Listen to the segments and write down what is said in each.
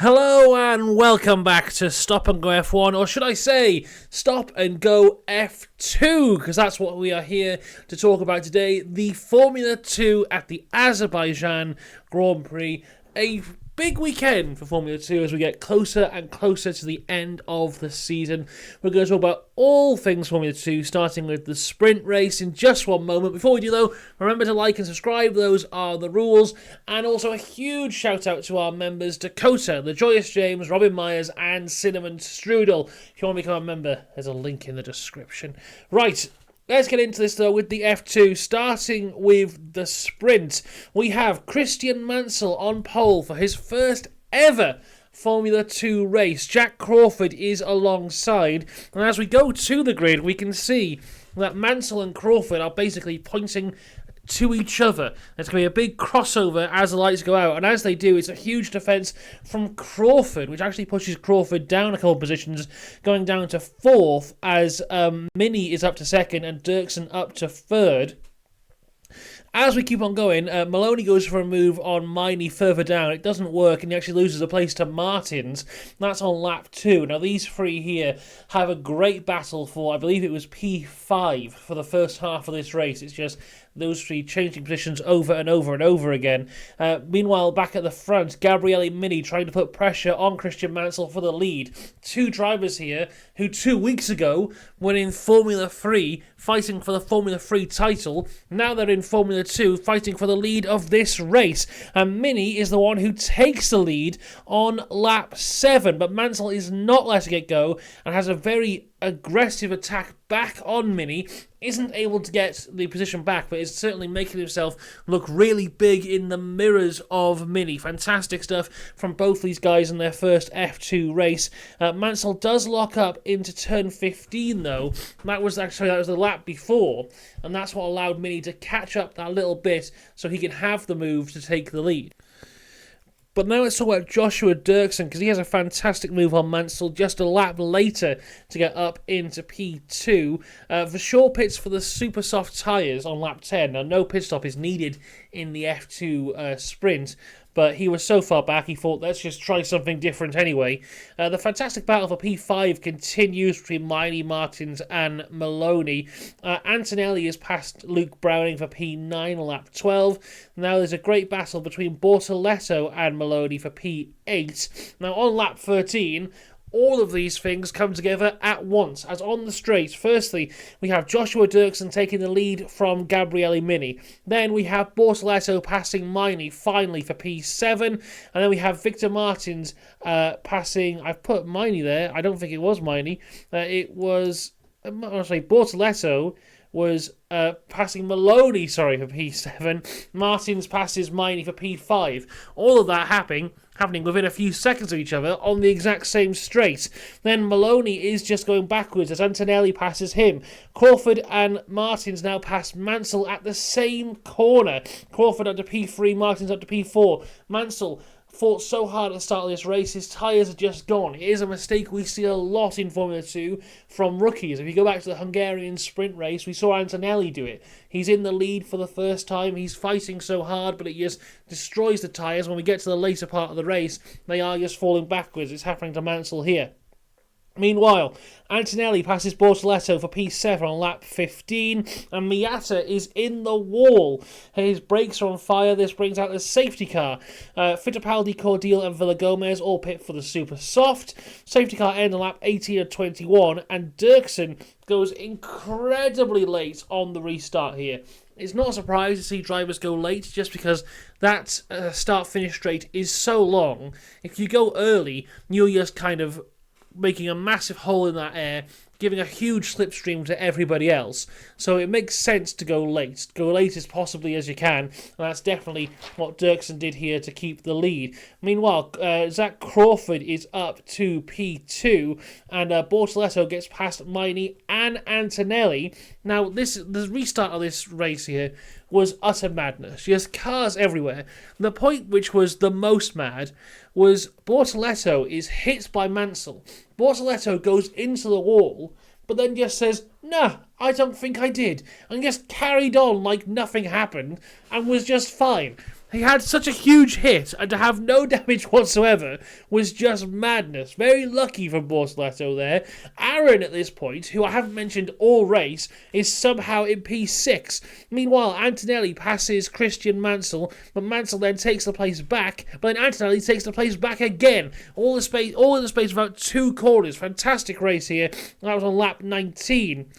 Hello and welcome back to Stop and Go F1, or should I say, Stop and Go F2, because that's what we are here to talk about today. The Formula 2 at the Azerbaijan Grand Prix, a big weekend for Formula 2 as we get closer and closer to the end of the season. We're going to talk about all things Formula 2, starting with the sprint race in just one moment. Before we do though, remember to like and subscribe, those are the rules. And also a huge shout out to our members, Dakota, The Joyous James, Robin Myers and Cinnamon Strudel. If you want to become a member, there's a link in the description. Right. Let's get into this though with the F2, starting with the sprint. We have Christian Mansell on pole for his first ever Formula 2 race. Jack Crawford is alongside, and as we go to the grid we can see that Mansell and Crawford are basically pointing to each other. There's going to be a big crossover as the lights go out, and as they do, it's a huge defence from Crawford, which actually pushes Crawford down a couple of positions, going down to fourth as Mini is up to second and Dirksen up to third. As we keep on going, Maloney goes for a move on Miney further down. It doesn't work, and he actually loses a place to Martins. That's on lap 2. Now, these three here have a great battle for, I believe it was P5 for the first half of this race. It's just those three changing positions over and over and over again. Meanwhile, back at the front, Gabriel Mini trying to put pressure on Christian Mansell for the lead. Two drivers here who 2 weeks ago were in Formula 3 fighting for the Formula 3 title. Now they're in Formula 2 fighting for the lead of this race. And Mini is the one who takes the lead on lap 7. But Mansell is not letting it go and has a very aggressive attack back on Mini. Isn't able to get the position back, but is certainly making himself look really big in the mirrors of Mini. Fantastic stuff from both these guys in their first F2 race. Mansell does lock up into turn 15 though. That was the lap before, and that's what allowed Mini to catch up that little bit so he can have the move to take the lead. But now let's talk about Joshua Dirksen, because he has a fantastic move on Mansell just a lap later to get up into P2. The short pits for the super soft tyres on lap 10. Now, no pit stop is needed in the F2 sprint, but he was so far back he thought, let's just try something different anyway. The fantastic battle for P5 continues between Miney, Martins and Maloney. Antonelli has passed Luke Browning for P9 on lap 12. Now there's a great battle between Bortoleto and Maloney for P8. Now on lap 13, all of these things come together at once, as on the straight. Firstly, we have Joshua Dirksen taking the lead from Gabriele Mini. Then we have Bortoleto passing Miney finally for P7. And then we have Victor Martins passing, I've put Miney there, I don't think it was Miney. It was, Bortoleto was passing Maloney, for P7. Martins passes Miney for P5. All of that happening within a few seconds of each other on the exact same straight. Then Maloney is just going backwards as Antonelli passes him. Crawford and Martins now pass Mansell at the same corner. Crawford up to P3, Martins up to P4. Mansell fought so hard at the start of this race, his tyres are just gone. It is a mistake we see a lot in Formula 2 from rookies. If you go back to the Hungarian sprint race, we saw Antonelli do it. He's in the lead for the first time, he's fighting so hard, but it just destroys the tyres. When we get to the later part of the race, they are just falling backwards. It's happening to Mansell here. Meanwhile, Antonelli passes Bortoleto for P7 on lap 15, and Miata is in the wall. His brakes are on fire. This brings out the safety car. Fittipaldi, Cordial and Villagomez all pit for the super soft. Safety car end on lap 18 and 21, and Dirksen goes incredibly late on the restart here. It's not a surprise to see drivers go late just because that start-finish straight is so long. If you go early, you're just kind of making a massive hole in that air, giving a huge slipstream to everybody else. So it makes sense to go late. Go late as possibly as you can, and that's definitely what Dirksen did here to keep the lead. Meanwhile, Zach Crawford is up to P2, and Bortoleto gets past Miney and Antonelli. Now, the restart of this race here was utter madness. Just cars everywhere. The point which was the most mad was Bortoleto is hit by Mansell. Bortoleto goes into the wall, but then just says, "Nah, I don't think I did," and just carried on like nothing happened and was just fine. He had such a huge hit, and to have no damage whatsoever was just madness. Very lucky for Bortoleto there. Aaron, at this point, who I haven't mentioned all race, is somehow in P6. Meanwhile, Antonelli passes Christian Mansell, but Mansell then takes the place back, but then Antonelli takes the place back again. All in the space of about 2 corners. Fantastic race here. That was on lap 19.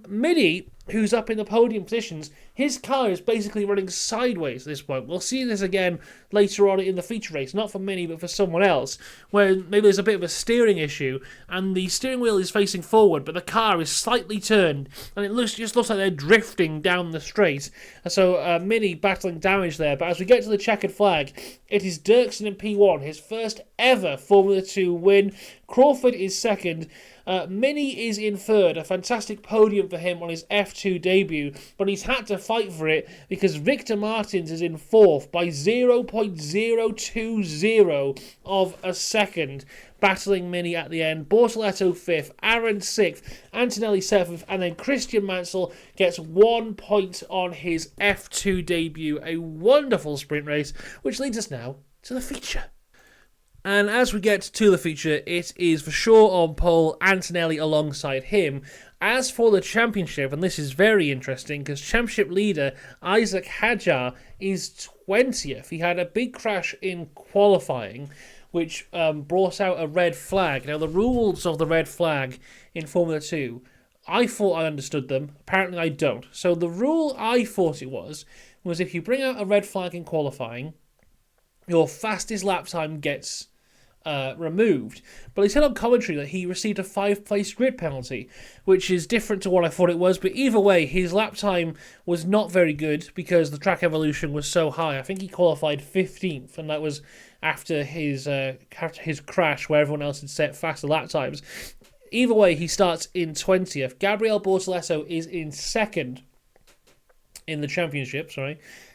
Mini, who's up in the podium positions, his car is basically running sideways at this point. We'll see this again later on in the feature race, not for Mini, but for someone else, where maybe there's a bit of a steering issue, and the steering wheel is facing forward, but the car is slightly turned, and it just looks like they're drifting down the straight. So Mini battling damage there, but as we get to the checkered flag, it is Dirksen in P1, his first ever Formula 2 win. Crawford is second. Mini is in third, a fantastic podium for him on his F2 debut, but he's had to fight for it because Victor Martins is in fourth by 0.020 of a second, battling Mini at the end. Bortoleto fifth, Aaron sixth, Antonelli seventh, and then Christian Mansell gets 1 point on his F2 debut. A wonderful sprint race, which leads us now to the feature. And as we get to the feature, it is for sure on pole, Antonelli alongside him. As for the championship, and this is very interesting because championship leader Isaac Hadjar is 20th. He had a big crash in qualifying, which brought out a red flag. Now, the rules of the red flag in Formula 2, I thought I understood them. Apparently, I don't. So the rule I thought it was if you bring out a red flag in qualifying, your fastest lap time gets removed. But he said on commentary that he received a 5-place grid penalty, which is different to what I thought it was. But either way, his lap time was not very good because the track evolution was so high. I think he qualified 15th, and that was after his crash where everyone else had set faster lap times. Either way, he starts in 20th. Gabriel Bortoleto is in second in the championship,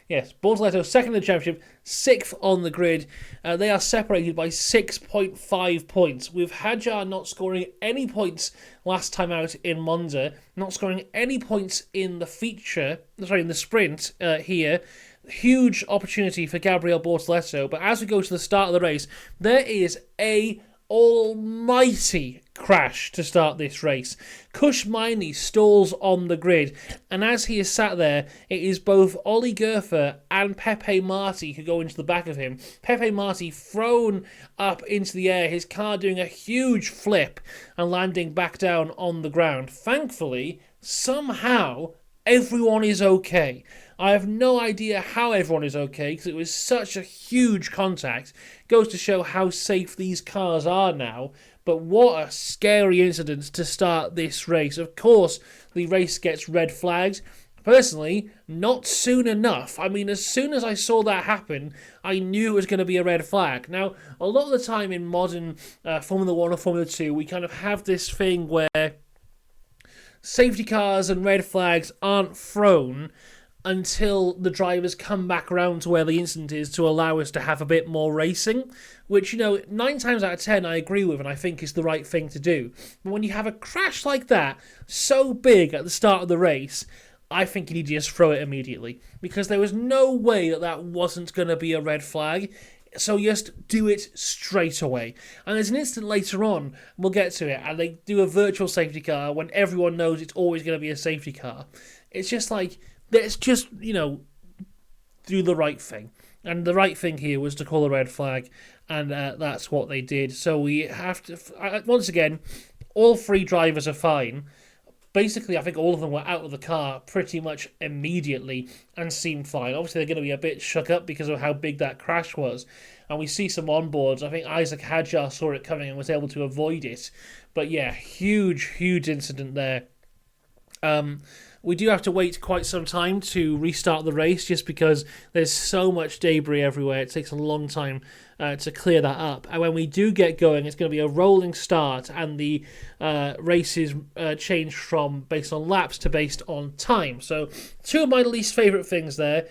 Yes, Bortoleto second in the championship, 6th on the grid. They are separated by 6.5 points, with Hadjar not scoring any points last time out in Monza, not scoring any points in the in the sprint here. Huge opportunity for Gabriel Bortoleto, but as we go to the start of the race, there is a almighty crash to start this race. Kush Miney stalls on the grid, and as he is sat there, it is both Ollie Gerfer and Pepe Marti who go into the back of him. Pepe Marti thrown up into the air, his car doing a huge flip and landing back down on the ground. Thankfully, somehow, everyone is okay. I have no idea how everyone is okay because it was such a huge contact. Goes to show how safe these cars are now. But what a scary incident to start this race. Of course, the race gets red flags. Personally, not soon enough. I mean, as soon as I saw that happen, I knew it was going to be a red flag. Now, a lot of the time in modern Formula 1 or Formula 2, we kind of have this thing where safety cars and red flags aren't thrown until the drivers come back around to where the incident is to allow us to have a bit more racing, which, 9 times out of 10 I agree with and I think is the right thing to do. But when you have a crash like that, so big at the start of the race, I think you need to just throw it immediately, because there was no way that wasn't going to be a red flag. So just do it straight away. And there's an instant later on, we'll get to it, and they do a virtual safety car when everyone knows it's always going to be a safety car. It's just like, let's just, do the right thing. And the right thing here was to call a red flag, and that's what they did. So we have to, once again, all 3 drivers are fine. Basically, I think all of them were out of the car pretty much immediately and seemed fine. Obviously, they're going to be a bit shook up because of how big that crash was. And we see some onboards. I think Isaac Hadjar saw it coming and was able to avoid it. But yeah, huge incident there. We do have to wait quite some time to restart the race just because there's so much debris everywhere. It takes a long time to clear that up. And when we do get going, it's going to be a rolling start, and the races change from based on laps to based on time. So 2 of my least favourite things there,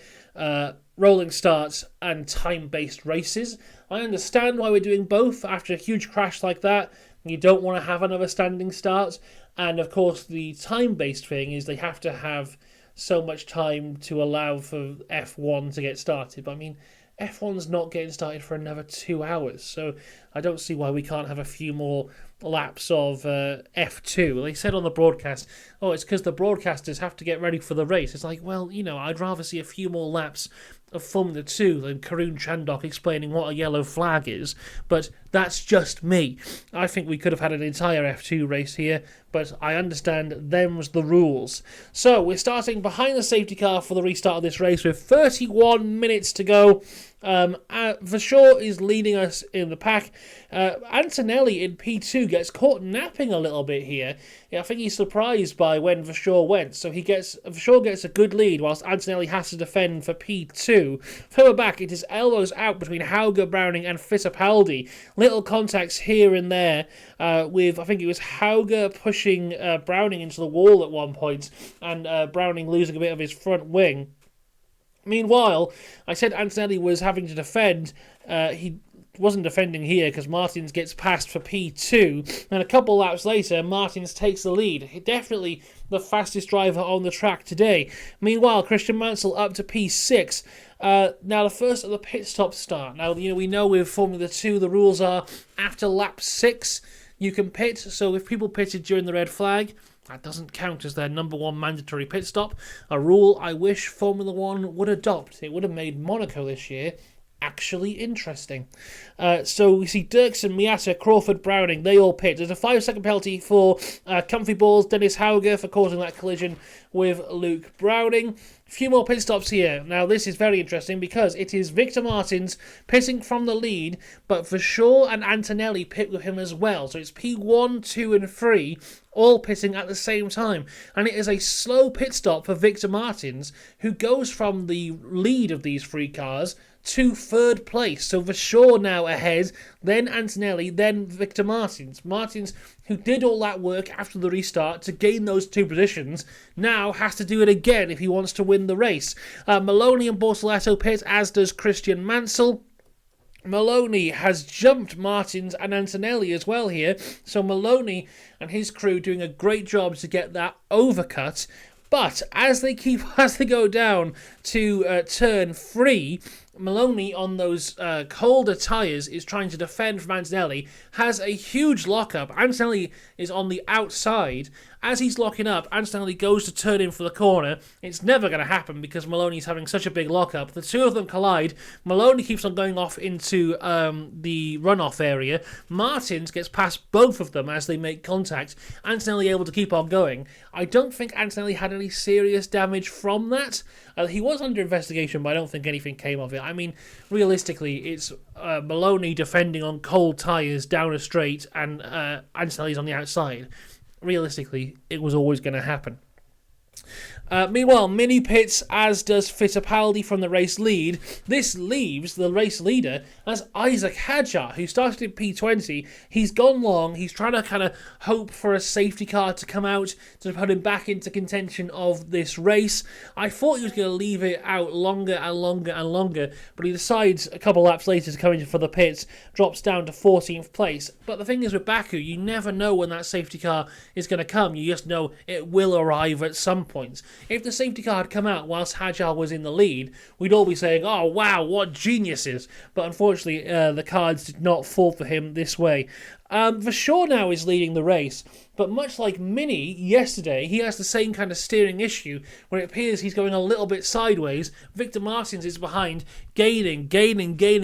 rolling starts and time-based races. I understand why we're doing both after a huge crash like that. You don't want to have another standing start. And of course, the time-based thing is they have to have so much time to allow for F1 to get started. But I mean, F1's not getting started for another 2 hours, so I don't see why we can't have a few more laps of F2. They said on the broadcast, oh, it's because the broadcasters have to get ready for the race. It's like, well, I'd rather see a few more laps of Formula 2 than Karun Chandok explaining what a yellow flag is, but that's just me. I think we could have had an entire F2 race here, but I understand them's the rules. So we're starting behind the safety car for the restart of this race with 31 minutes to go. Vasseur is leading us in the pack. Antonelli in P2 gets caught napping a little bit here. I think he's surprised by when Vasseur went, so Vasseur gets a good lead whilst Antonelli has to defend for P2. Further back, it is elbows out between Hauger, Browning and Fittipaldi. Little contacts here and there with, I think it was Hauger pushing Browning into the wall at one point and Browning losing a bit of his front wing. Meanwhile, I said Antonelli was having to defend. He wasn't defending here because Martins gets past for P2. And a couple laps later, Martins takes the lead. Definitely the fastest driver on the track today. Meanwhile, Christian Mansell up to P6. Now, the first of the pit stops start. Now, we know with Formula 2, the rules are after lap 6, you can pit. So if people pitted during the red flag, that doesn't count as their number one mandatory pit stop, a rule I wish Formula 1 would adopt. It would have made Monaco this year actually interesting. So we see Dirksen, Miata, Crawford, Browning, they all pit. There's a 5-second penalty for Comfy Balls, Dennis Hauger for causing that collision with Luke Browning. A few more pit stops here. Now this is very interesting because it is Victor Martins pitting from the lead, but Vasseur and Antonelli pit with him as well. So it's P1, 2 and 3 all pitting at the same time. And it is a slow pit stop for Victor Martins, who goes from the lead of these three cars to third place. So Vasseur now ahead, then Antonelli, then Victor Martins. Martins, who did all that work after the restart to gain those two positions, now has to do it again if he wants to win the race. Maloney and Bortoleto pit, as does Christian Mansell. Maloney has jumped Martins and Antonelli as well here, so Maloney and his crew doing a great job to get that overcut. But as they go down to turn 3, Maloney on those colder tyres is trying to defend from Antonelli, has a huge lockup. Antonelli is on the outside. As he's locking up, Antonelli goes to turn in for the corner. It's never going to happen because Maloney's having such a big lockup. The two of them collide. Maloney keeps on going off into the runoff area. Martins gets past both of them as they make contact. Antonelli able to keep on going. I don't think Antonelli had any serious damage from that. He was under investigation, but I don't think anything came of it. I mean, realistically, it's Maloney defending on cold tyres down a straight and Antonelli's on the outside. Realistically, it was always going to happen. Meanwhile, mini pits, as does Fittipaldi from the race lead. This leaves the race leader as Isaac Hadjar, who started in P20. He's gone long. He's trying to kind of hope for a safety car to come out to put him back into contention of this race. I thought he was going to leave it out longer and longer and longer, but he decides a couple laps later to come in for the pits, drops down to 14th place. But the thing is with Baku, you never know when that safety car is going to come. You just know it will arrive at some point. If the safety car had come out whilst Hadjar was in the lead, we'd all be saying, oh wow, what geniuses. But unfortunately, the cards did not fall for him this way. Vasseur now is leading the race, but much like Mini yesterday, he has the same kind of steering issue where it appears he's going a little bit sideways. Victor Martins is behind, gaining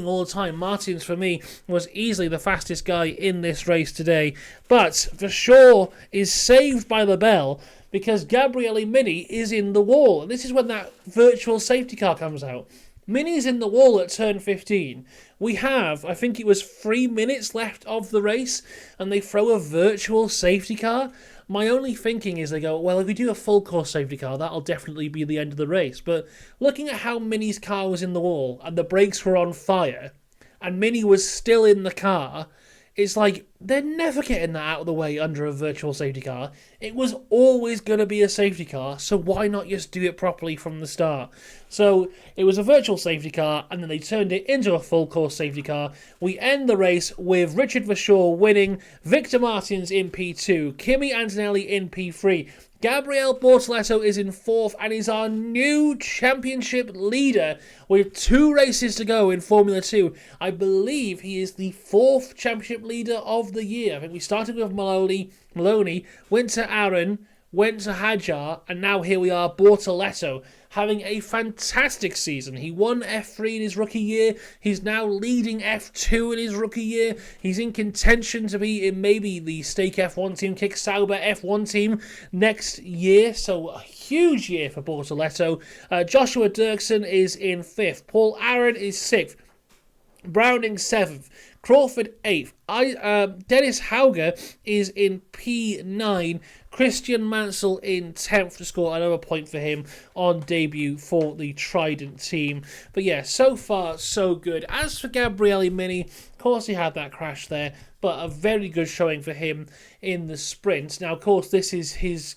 all the time. Martins, for me, was easily the fastest guy in this race today. But Vasseur is saved by the bell because Gabriele Mini is in the wall. And this is when that virtual safety car comes out. Mini's in the wall at turn 15. We have, I think it was 3 minutes left of the race, and they throw a virtual safety car. My only thinking is they go, well, if we do a full course safety car, that'll definitely be the end of the race. But looking at how Mini's car was in the wall, and the brakes were on fire, and Mini was still in the car, it's like, they're never getting that out of the way under a virtual safety car. It was always going to be a safety car, so why not just do it properly from the start? So it was a virtual safety car, and then they turned it into a full course safety car. We end the race with Richard Vasseur winning, Victor Martins in P2, Kimi Antonelli in P3, Gabriel Bortoleto is in 4th and is our new championship leader with 2 races to go in Formula 2. I believe he is the 4th championship leader of the year. I think we started with Maloney, went to Aaron, went to Hajar, and now here we are, Bortoleto, having a fantastic season. He won F3 in his rookie year. He's now leading F2 in his rookie year. He's in contention to be in maybe the Stake F1 team, Kick Sauber F1 team next year. So a huge year for Bortoleto. Joshua Dirksen is in 5th. Paul Aaron is 6th. Browning 7th. Crawford 8th. Dennis Hauger is in P9. Christian Mansell in 10th to score another point for him on debut for the Trident team. But yeah, so far so good. As for Gabriele Mini, of course he had that crash there, but a very good showing for him in the sprint. Now, of course, this is his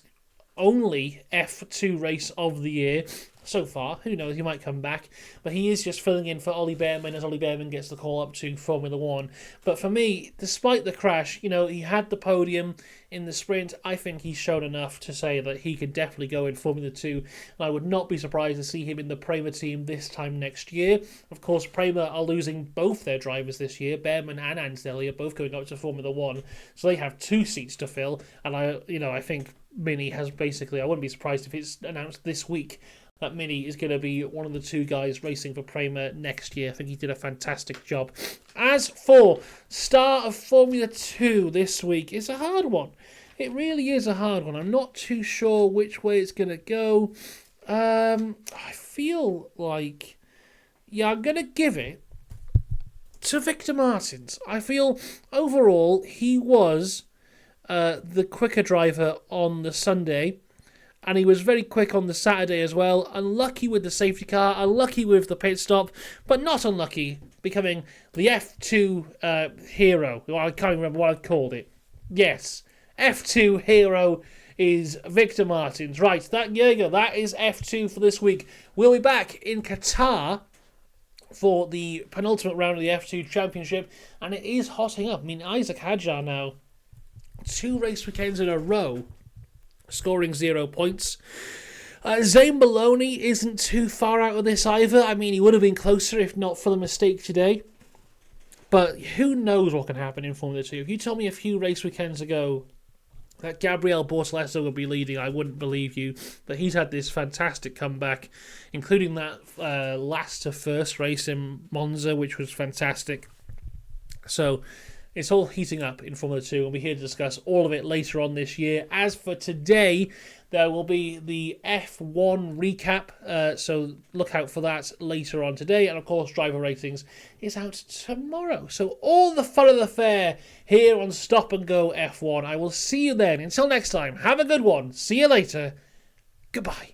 only F2 race of the year. So far, who knows, he might come back, but he is just filling in for Ollie Behrman as Ollie Behrman gets the call up to Formula 1. But for me, despite the crash, he had the podium in the sprint. I think he's shown enough to say that he could definitely go in Formula 2, and I would not be surprised to see him in the Prema team this time next year. Of course, Prema are losing both their drivers this year. Behrman and Anselli are both going up to Formula 1, so they have 2 seats to fill, and I think Mini has basically, I wouldn't be surprised if it's announced this week that Mini is going to be one of the 2 guys racing for Prema next year. I think he did a fantastic job. As for Star of Formula 2 this week, it's a hard one. It really is a hard one. I'm not too sure which way it's going to go. I feel like, I'm going to give it to Victor Martins. I feel overall he was the quicker driver on the Sunday. And he was very quick on the Saturday as well. Unlucky with the safety car, unlucky with the pit stop, but not unlucky becoming the F2 hero. Well, I can't remember what I called it. Yes, F2 hero is Victor Martins. Right, there you go. That is F2 for this week. We'll be back in Qatar for the penultimate round of the F2 Championship, and it is hotting up. I mean, Isaac Hajar now, 2 race weekends in a row, scoring 0 points. Zane Maloney isn't too far out of this either. I mean, he would have been closer if not for the mistake today. But who knows what can happen in Formula 2. If you told me a few race weekends ago that Gabriel Bortoleto would be leading, I wouldn't believe you. But he's had this fantastic comeback, including that last to first race in Monza, which was fantastic. So it's all heating up in Formula 2, and we're here to discuss all of it later on this year. As for today, there will be the F1 recap, so look out for that later on today. And of course, driver ratings is out tomorrow. So all the fun of the fair here on Stop and Go F1. I will see you then. Until next time, have a good one. See you later. Goodbye.